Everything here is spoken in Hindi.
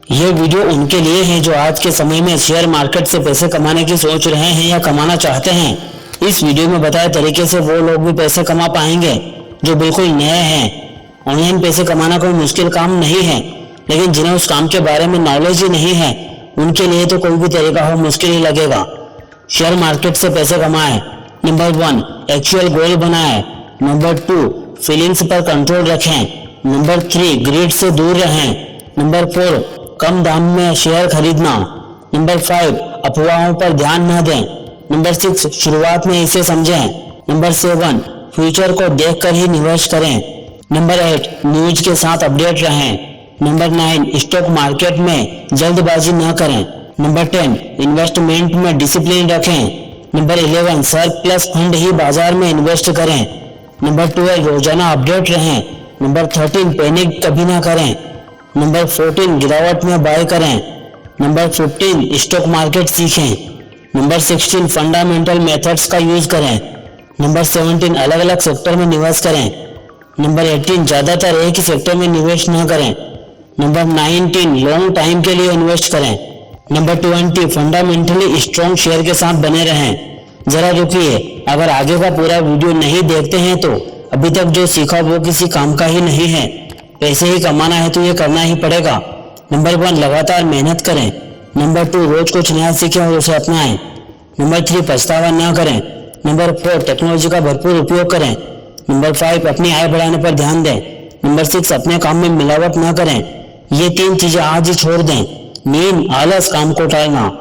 ये वीडियो उनके लिए है जो आज के समय में शेयर मार्केट से पैसे कमाने की सोच रहे हैं या कमाना चाहते हैं। इस वीडियो में बताए तरीके से वो लोग भी पैसे कमा पाएंगे जो बिल्कुल नए हैं। ऑनलाइन पैसे कमाना कोई मुश्किल काम नहीं है, लेकिन जिन्हें उस काम के बारे में नॉलेज ही नहीं है उनके लिए तो कोई भी तरीका हो मुश्किल ही लगेगा। शेयर मार्केट से पैसे कमाएं। नंबर 1, एक्चुअल गोल बनाएं। नंबर 2, फीलिंग्स पर कंट्रोल रखें। नंबर 3, ग्रीड से दूर रहें। नंबर 4, कम दाम में शेयर खरीदना। नंबर 5, अफवाहों पर ध्यान न दें। नंबर 6, शुरुआत में इसे समझें। नंबर 7, फ्यूचर को देखकर ही निवेश करें। नंबर 8, न्यूज के साथ अपडेट रहें। नंबर 9, स्टॉक मार्केट में जल्दबाजी न करें। नंबर 10, इन्वेस्टमेंट में डिसिप्लिन रखें। नंबर 11, सरप्लस फंड ही बाजार में इन्वेस्ट करें। नंबर 12, रोजाना अपडेट रहें। नंबर 13, पैनिक कभी ना करें। नंबर 14, गिरावट में बाय करें। नंबर 15, स्टॉक मार्केट सीखें। नंबर 16, फंडामेंटल मेथड्स का यूज करें। नंबर 17, अलग अलग सेक्टर में निवेश करें। नंबर 18, ज्यादातर एक ही सेक्टर में निवेश न करें। नंबर 19, लॉन्ग टाइम के लिए इन्वेस्ट करें। नंबर 20, फंडामेंटली स्ट्रॉन्ग शेयर के साथ बने रहें। जरा रुकिए, अगर आगे का पूरा वीडियो नहीं देखते हैं तो अभी तक जो सीखा वो किसी काम का ही नहीं है। पैसे ही कमाना है तो ये करना ही पड़ेगा। नंबर 1, लगातार मेहनत करें। नंबर 2, रोज कुछ नया सीखें और उसे अपनाएं। नंबर 3, पछतावा न करें। नंबर 4, टेक्नोलॉजी का भरपूर उपयोग करें। नंबर 5, अपनी आय बढ़ाने पर ध्यान दें। नंबर 6, अपने काम में मिलावट न करें। ये 3 चीजें आज ही छोड़ दें। नींद, आलस, काम को टालना।